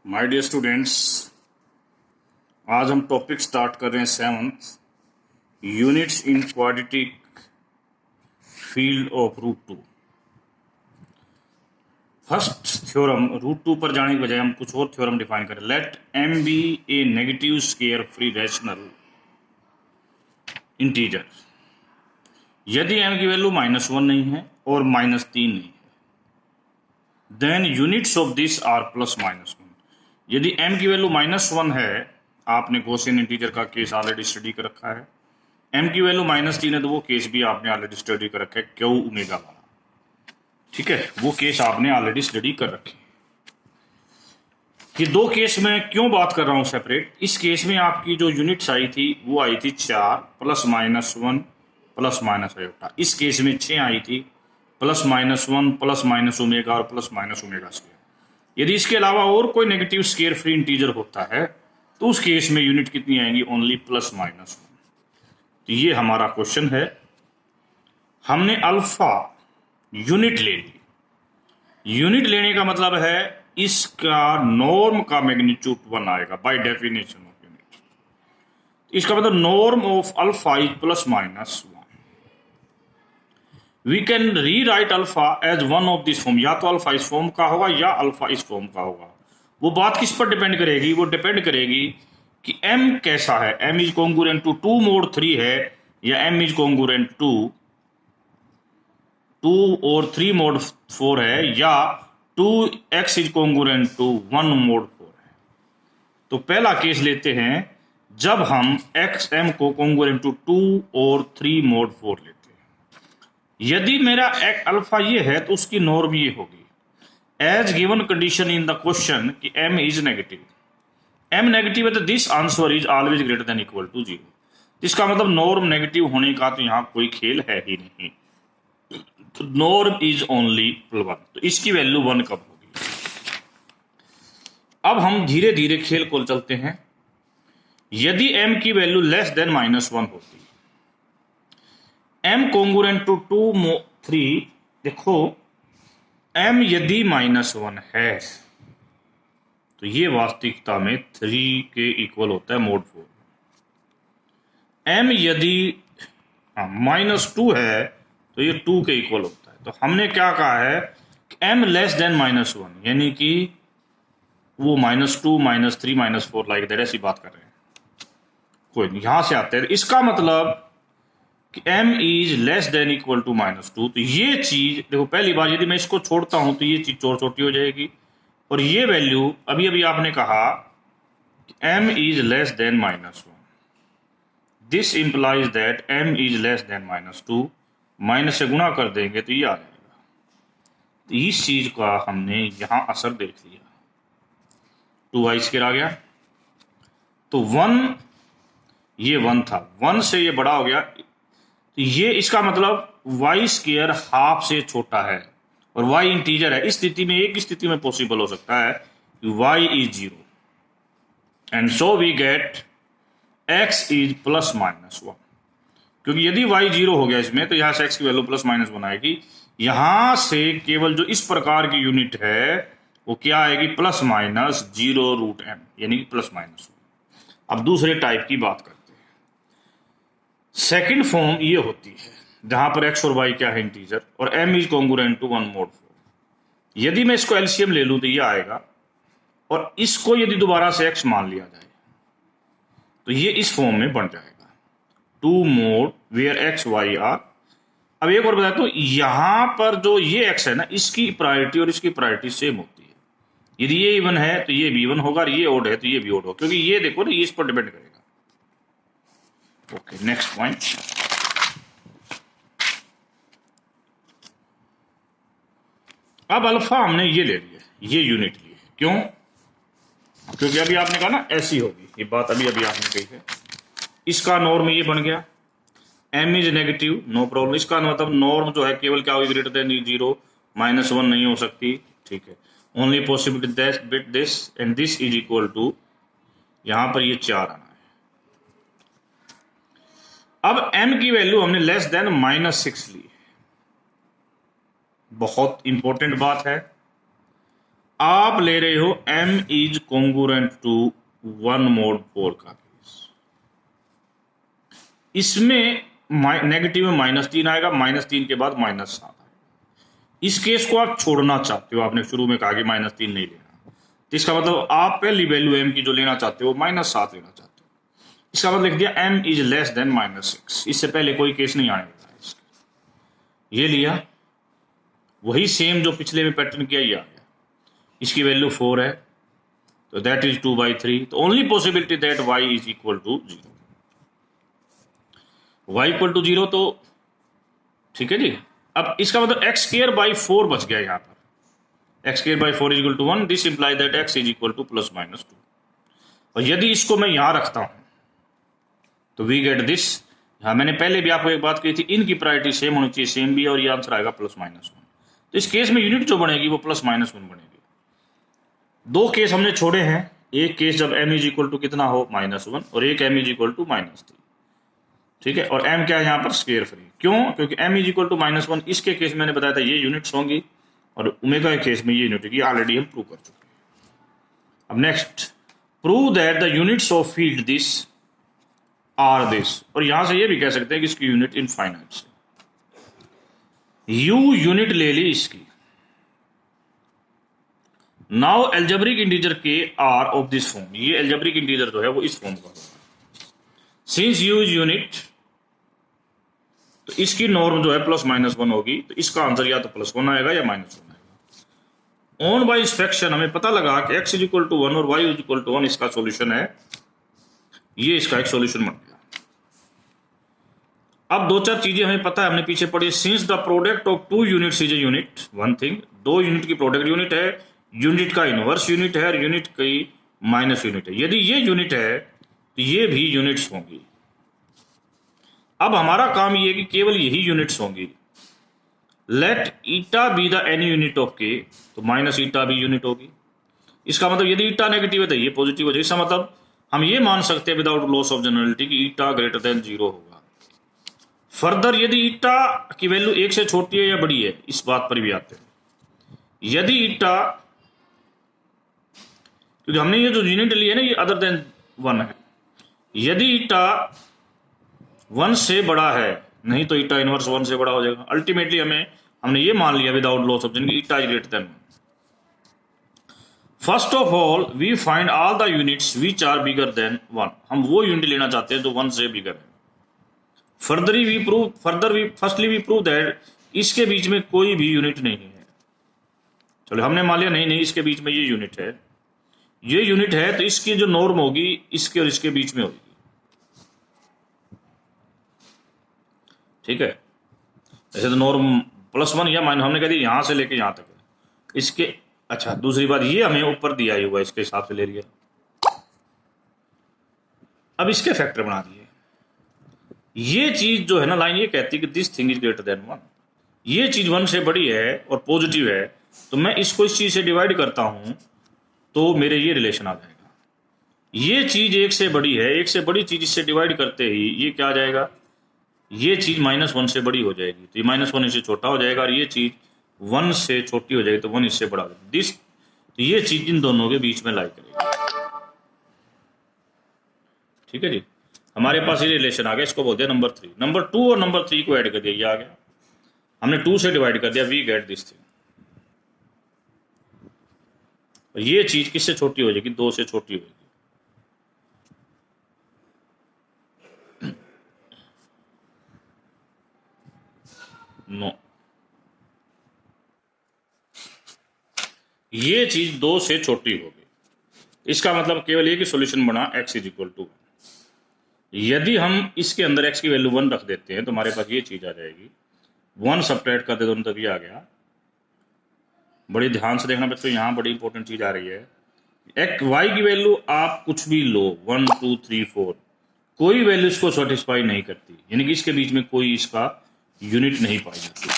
My dear students, आज हम topic start कर रहे हैं 7th units in quadratic field of root two. First theorem root two पर जाने के बजाय हम कुछ और थ्योरम डिफाइन करें। Let M be a negative square free rational integer. यदि एम की वैल्यू -1 नहीं है और -3 नहीं है, then units of this are +-1। यदि m की वैल्यू -1 है, आपने गॉसियन इंटीजर का केस ऑलरेडी स्टडी कर रखा है। m की वैल्यू -3 है तो वो केस भी आपने ऑलरेडी स्टडी कर रखा है, क्यू ओमेगा वाला। ठीक है, वो केस आपने ऑलरेडी स्टडी कर रखे। ये दो केस में क्यों बात कर रहा हूं सेपरेट। इस केस में आपकी जो यूनिट्स आई थी वो आई थी 4 +-1 +-, इस केस में 6 आई थी +-1 +-ओमेगा और +-ओमेगा²। यदि इसके अलावा और कोई नेगेटिव स्केयर फ्री इंटीजर होता है तो उस केस में यूनिट कितनी आएंगी, ओनली +-1। तो ये हमारा क्वेश्चन है। हमने अल्फा यूनिट ले ली। यूनिट लेने का मतलब है इसका नॉर्म का मैग्नीट्यूड 1 आएगा बाय डेफिनेशन ऑफ यूनिट। इसका मतलब norm of alpha is +-1। We can rewrite alpha as one of this form. या तो अल्फा इस फॉर्म का होगा या अल्फा इस फॉर्म का होगा। वो बात किस पर डिपेंड करेगी, वो डिपेंड करेगी कि m कैसा है। m is congruent to 2 mod 3 है या m इज कॉन्ग्रुएंट टू 2 और 3 mod 4 है या 2x is congruent to 1 mod 4 है। तो पहला केस लेते हैं जब हम xm को कॉन्ग्रुएंट टू 2 और 3 mod 4 लेते हैं। यदि मेरा अल्फा ये है तो उसकी नॉर्म ये होगी as given condition in the question कि m is negative. m negative है तो this answer is always greater than equal to 0। इसका मतलब नॉर्म नेगेटिव होने का तो यहां कोई खेल है ही नहीं। तो नॉर्म इज ओनली +1। तो इसकी वैल्यू 1 कब होगी। अब हम धीरे धीरे खेल को चलते हैं। यदि m की वैल्यू लेस देन -1 होती, m कॉन्ग्रुएंट टू 2 3, देखो m यदि -1 है तो ये वास्तविकता में 3 के इक्वल होता है mod 4। m यदि -2 है तो ये 2 के इक्वल होता है। तो हमने क्या कहा है कि m लेस देन -1, यानी कि वो -2 -3 -4 लाइक दैट, ऐसी बात कर रहे हैं। कोई नहीं, यहां से आते हैं। इसका मतलब कि m is less than equal to -2। तो ये चीज देखो, पहली बार यदि मैं इसको छोड़ता हूं तो ये चीज छोटी हो जाएगी। और ये वैल्यू अभी अभी आपने कहा कि m is less then -1, this implies that m is less then -2। Minus से गुणा कर देंगे तो ये आ जाएगा। तो इस चीज का हमने यहां असर देख लिया। 2y² आ गया तो 1, ये 1 था, 1 से ये बड़ा हो गया। तो ये इसका मतलब y² हाफ से छोटा है और y इंटीजर है। इस स्थिति में एक स्थिति में पॉसिबल हो सकता है कि y is 0 and so we get x is +-1। क्योंकि यदि y 0 हो गया इसमें तो यहां से x की वैल्यू +-1 आएगी। यहां से केवल जो इस प्रकार की यूनिट है वो क्या आएगी, ±0√m, यानी कि +-1। अब दूसरे टाइप की बात करते हैं। सेकंड फॉर्म ये होती है जहां पर x और y क्या है, इंटीजर, और m is congruent to 1 mod 4। यदि मैं इसको एलसीएम ले लूं तो ये आएगा, और इसको यदि दोबारा से x मान लिया जाए तो ये इस फॉर्म में बन जाएगा 2 mod where x y are. अब एक और बता तो यहां पर जो ये x है ना, इसकी प्रायोरिटी और इसकी प्रायोरिटी सेम होती है। यदि ये इवन है तो ये भी इवन होगा, और ये ओड है तो ये भी ओड होगा, क्योंकि ये देखो ना, ये इस पर डिपेंड करेगा। Okay, next point. अब अल्फा हमने ये ले लिया, ये यूनिट लिए। क्यों? क्योंकि अभी आपने कहा ना ऐसी होगी, ये बात अभी अभी आपने कही है। इसका नॉर्म ये बन गया, m is negative, no problem. इसका मतलब नॉर्म जो है केवल क्या होगी, ग्रेटर देन 0, -1 नहीं हो सकती। ठीक है, only possibility bit this and this is equal to, यहां पर ये 4 आना है। अब m की वैल्यू हमने लेस देन -6 ली। बहुत इंपॉर्टेंट बात है, आप ले रहे हो m is congruent to 1 mod 4 का केस, इसमें नेगेटिव में -3 आएगा, -3 के बाद -7 आएगा। इस केस को आप छोड़ना चाहते हो, आपने शुरू में कहा कि -3 नहीं लेना, तो इसका मतलब आप पहली वैल्यू m की जो लेना चाहते हो -7 लेना चाहते हो। इसका मतलब लिख दिया m इज लेस देन -6, इससे पहले कोई केस नहीं आने वाला है। ये लिया, वही सेम जो पिछले में पैटर्न किया ये आ गया। इसकी वैल्यू 4 है, तो दैट इज 2/3। तो only possibility that y is equal to 0, y equal to 0। तो ठीक है जी। अब इसका मतलब x²/4 बच गया यहाँ पर, x²/4 is equal to 1। This imply that x is equal to ±2। और यदि इसको मैं यहां रखता हूं तो वी गेट दिस। हाँ, मैंने पहले भी आपको एक बात कही थी, इनकी प्रायोरिटी सेम होनी चाहिए, सेम भी है, और ये आंसर आएगा +-1। तो इस केस में यूनिट जो बनेगी वो +-1 बनेगी। दो केस हमने छोड़े हैं, एक केस जब m इज इक्वल टू कितना हो -1, और एक m इज इक्वल टू -3। ठीक है, और m क्या है यहाँ पर स्क्वायर फ्री। क्यों? क्योंकि m इज इक्वल टू -1 इसके केस मैंने बताया था ये यूनिट्स होंगी, और ओमेगा के केस में ये यूनिट होगी, ऑलरेडी हम प्रूव कर चुके हैं। अब next, prove that the units of field this are this. और यहां से ये भी कह सकते हैं कि इसकी यूनिट इनफाइनाइट से, u यूनिट ले ली इसकी। नाउ एल्जेब्रिक इंटीजर के आर ऑफ दिस फॉर्म, ये एल्जेब्रिक इंटीजर जो है वो इस फॉर्म का होगा। सिंस u इज यूनिट, तो इसकी नॉर्म जो है +-1 होगी, तो इसका आंसर या तो +1 आएगा या -1 आएगा। ऑन बाय इंस्पेक्शन हमें पता लगा कि x इज इक्वल टू 1 और y इज इक्वल टू 1 इसका सॉल्यूशन है। ये इसका एक सॉल्यूशन बन गया। अब दो चार चीजें हमें पता है, हमने पीछे पढ़ी। Since the product of 2 units is a unit, one thing, 2 unit की प्रोडक्ट यूनिट है, यूनिट का इनवर्स यूनिट है, और यूनिट की माइनस यूनिट है। यदि ये यूनिट है तो ये भी यूनिट्स होंगी। अब हमारा काम ये है कि केवल यही यूनिट्स होंगी। Let eta be the any unit of K, तो माइनस ईटा भी यूनिट होगी। इसका मतलब यदि ईटा नेगेटिव है तो ये पॉजिटिव हो जाएगी। इसका मतलब हम ये मान सकते हैं विदाउट लॉस ऑफ जनरलिटी कि ईटा ग्रेटर देन 0 होगा। फर्दर यदि ईटा की वैल्यू 1 से छोटी है या बड़ी है, इस बात पर भी आते हैं। यदि ईटा, क्योंकि हमने ये जो यूनिट ली है ना ये अदर देन 1 है, यदि ईटा 1 से बड़ा है, नहीं तो ईटा इनवर्स 1 से बड़ा हो जाएगा। अल्टीमेटली हमने ये मान लिया without loss of generality eta is greater than 1। First of all we find all the units which are bigger than 1। हम वो यूनिट लेना चाहते हैं जो 1 से बिगर है। फर्स्टली वी प्रूव दैट इसके बीच में कोई भी यूनिट नहीं है। चलो हमने मान लिया नहीं इसके बीच में ये यूनिट है, ये यूनिट है, तो इसकी जो नॉर्म होगी इसके और इसके बीच में होगी। ठीक है, ऐसे तो नॉर्म +1 या माइनस, हमने कह दिया यहां से लेके यहां तक है इसके। अच्छा, दूसरी बात ये हमें ऊपर दिया ही हुआ, इसके हिसाब से ले लिया। अब इसके फैक्टर बना दिए। ये चीज जो है ना, लाइन ये कहती है कि this thing is greater than 1। ये चीज 1 से बड़ी है और पॉजिटिव है, तो मैं इसको इस चीज से डिवाइड करता हूं तो मेरे ये रिलेशन आ जाएगा। ये चीज 1 से बड़ी है, 1 से बड़ी चीज इससे डिवाइड करते ही ये क्या आ जाएगा, ये चीज -1 से बड़ी हो जाएगी, तो ये -1 इससे छोटा हो जाएगा, और ये चीज 1 से छोटी हो जाएगी तो 1 इससे बड़ा हो जाएगा। दिस, तो ये चीज इन दोनों के बीच में लाई करेगी। ठीक है जी, हमारे पास ये रिलेशन आ गया, इसको बोलते हैं नंबर 3। नंबर 2 और नंबर 3 को ऐड कर दिया, ये आ गया। हमने 2 से डिवाइड कर दिया, वी गेट दिस थिंग। ये चीज किससे छोटी हो जाएगी, 2 से छोटी होगी। नो, ये चीज 2 से छोटी होगी। इसका मतलब केवल ये कि सॉल्यूशन बना x इज इक्वल टू 1। यदि हम इसके अंदर x की वैल्यू 1 रख देते हैं तो हमारे पास ये चीज आ जाएगी। 1 सब्ट्रैक्ट कर दे दोनों तक, ये आ गया। बड़ी ध्यान से देखना बच्चों, यहाँ बड़ी इंपॉर्टेंट चीज आ रही है। y की वैल्यू आप कुछ भी लो, 1 2 3 4, कोई वैल्यू इसको सेटिस्फाई नहीं करती, यानी कि इसके बीच में कोई इसका यूनिट नहीं पाई जाती।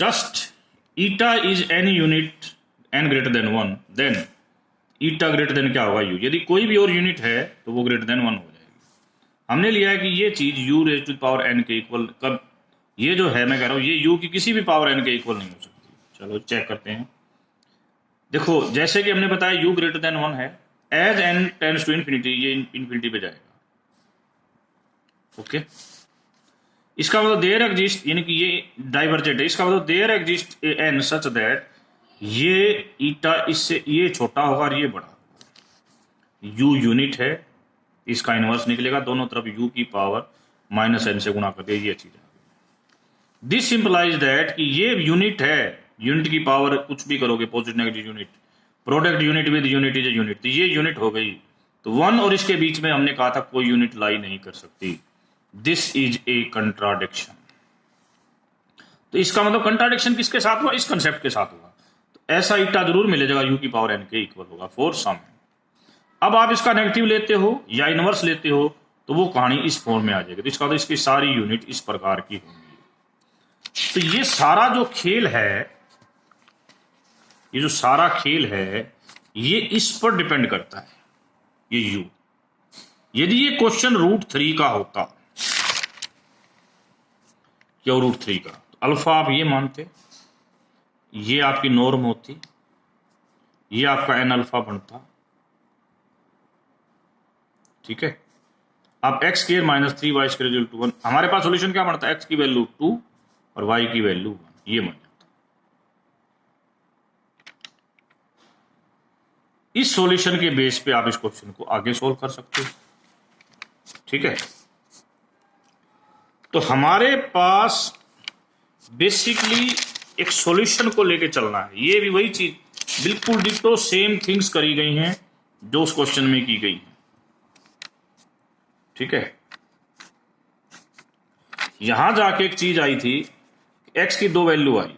Just eta is any unit n greater than 1, then eta greater than क्या होगा u। यदि कोई भी और यूनिट है तो वो ग्रेटर देन 1 हो जाएगी। हमने लिया है कि ये चीज u⁴n के इक्वल, कब ये जो है मैं कह रहा हूं ये u की किसी भी पावर n के इक्वल नहीं हो सकती। चलो चेक करते हैं। देखो जैसे कि हमने बताया u ग्रेटर देन 1 है, as n tends to infinity, ये इन्फिनिटी पे जाएगा। ओके, इसका मतलब देयर एग्जिस्ट, यानी कि ये डाइवर्जेंट है, इसका मतलब there exist n such that ये ईटा इससे ये छोटा होगा और ये बड़ा होगा। u यूनिट है, इसका इनवर्स निकलेगा, दोनों तरफ u की पावर -n से गुणा कर दे, ये चीज है। दिस सिंपलाइज दैट कि ये यूनिट है, यूनिट की पावर कुछ भी करोगे, positive negative unit, product unit with unit is unit, तो ये यूनिट हो गई। तो 1 और इसके बीच में हमने कहा था कोई यूनिट लाई नहीं कर सकती। This is a contradiction. तो इसका मतलब कंट्राडिक्शन किसके साथ हुआ? इस कंसेप्ट के साथ हुआ। तो ऐसा ईटा जरूर मिलेगा u की पावर n के इक्वल होगा फॉर सम। अब आप इसका नेगेटिव लेते हो या इनवर्स लेते हो तो वो कहानी इस फॉर्म में आ जाएगी। तो इसका तो इसकी सारी यूनिट इस प्रकार की होंगी। तो ये सारा जो खेल है, ये जो सारा खेल है, ये इस पर डिपेंड करता है, ये u। यदि ये क्वेश्चन √3 का होता, क्यों √3 का, तो अल्फा आप ये मानते, ये आपकी नॉर्म होती, ये आपका n अल्फा बनता, ठीक है। अब x स्क्वायर -3 y स्क्वायर = 1, हमारे पास सॉल्यूशन क्या बनता है? x की वैल्यू 2 और y की वैल्यू 1, ये बन जाता। इस सॉल्यूशन के बेस पे आप इस क्वेश्चन को आगे सोल्व कर सकते हो, ठीक है। तो हमारे पास बेसिकली एक सॉल्यूशन को लेके चलना है। ये भी वही चीज, बिल्कुल डिटो सेम थिंग्स करी गई हैं जो उस क्वेश्चन में की गई हैं, ठीक है। यहां जाके एक चीज आई थी, x की 2 वैल्यू आई,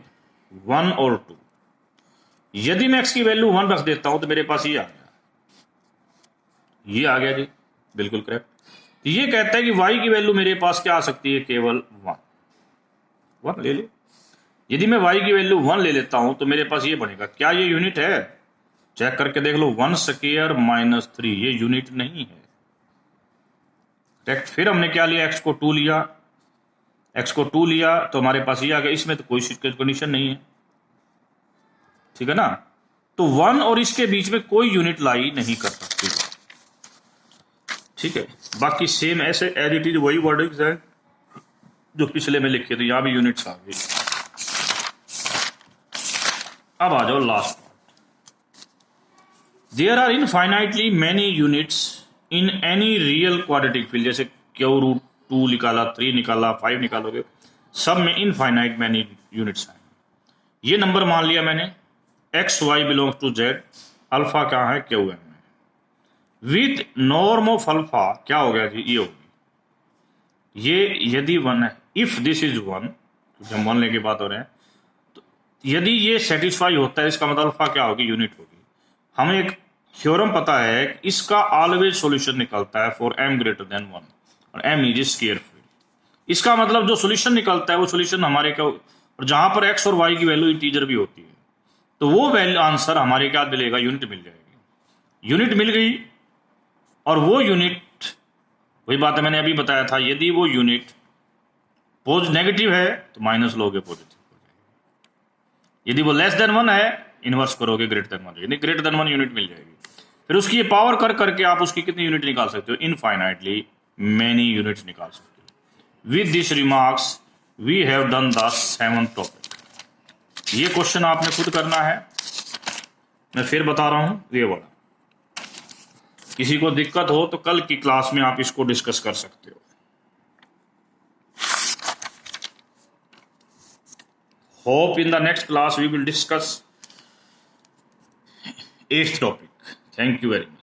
1 और 2। यदि मैं x की वैल्यू 1 रख देता हूं तो मेरे पास ये आ गया, ये आ गया जी, बिल्कुल करेक्ट। तो ये कहता है कि y की वैल्यू मेरे पास क्या आ सकती है? केवल 1 ले ले। यदि मैं y की वैल्यू 1 ले लेता हूं तो मेरे पास ये बनेगा, क्या ये यूनिट है? चेक करके देख लो, 1 स्क्वायर -3, ये यूनिट नहीं है, करेक्ट। फिर हमने क्या लिया? x को 2 लिया, x को 2 लिया तो हमारे पास ये आ गया, इसमें तो कोई कंडीशन नहीं है, ठीक है ना। तो 1 और इसके बीच में कोई यूनिट लाई नहीं कर सकती, ठीक है। बाकी सेम ऐसे एज इट इज वही वर्डिंग्स है जो पिछले में लिखे थे, यहां भी यूनिट्स आ गई। अब आ जाओ last part. There are infinitely many units in any real quadratic field, जैसे q√2 निकाला, 3 निकाला, 5 निकालोगे, सब में इनफाइनाइट मैनी यूनिट्स हैं। ये नंबर मान लिया मैंने, x y belongs to z, alpha क्या है? QN में, विद नॉर्म ऑफ अल्फा क्या हो गया जी? ये होगी, ये यदि 1 है, इफ दिस इज 1, जब 1 लेके बात हो रहे हैं, तो यदि ये सेटिस्फाई होता है, इसका मतलब अल्फा क्या होगी? यूनिट होगी। हमें एक थ्योरम पता है कि इसका ऑलवेज सॉल्यूशन निकलता है फॉर m ग्रेटर देन 1 और m इज स्क्वायर फील्ड। इसका मतलब जो सॉल्यूशन निकलता है वो सॉल्यूशन हमारे क्या, और जहां पर x और y की वैल्यू इंटीजर भी होती है, तो वो वैल्यू आंसर हमारे क्या मिलेगा? यूनिट मिल जाएगी। यूनिट मिल गई, और वो यूनिट, वही बात है मैंने अभी बताया था, यदि वो यूनिट नेगेटिव है तो माइनस लोगे, पॉजिटिव हो जाएगी। यदि वो लेस देन 1 है, इनवर्स करोगे, ग्रेटर देन 1, यानी ग्रेटर देन 1 यूनिट मिल जाएगी। फिर उसकी ये पावर कर करके आप उसकी कितनी यूनिट निकाल सकते हो? इनफाइनाइटली मैनी यूनिट्स निकाल सकते हो। With this remarks we have done the 7th topic. ये क्वेश्चन आपने खुद करना है, मैं फिर बता रहा हूं, ये वाला। किसी को दिक्कत हो तो कल की क्लास में आप इसको डिस्कस कर सकते हो। Hope in the next class we will discuss 8th topic. Thank you very much.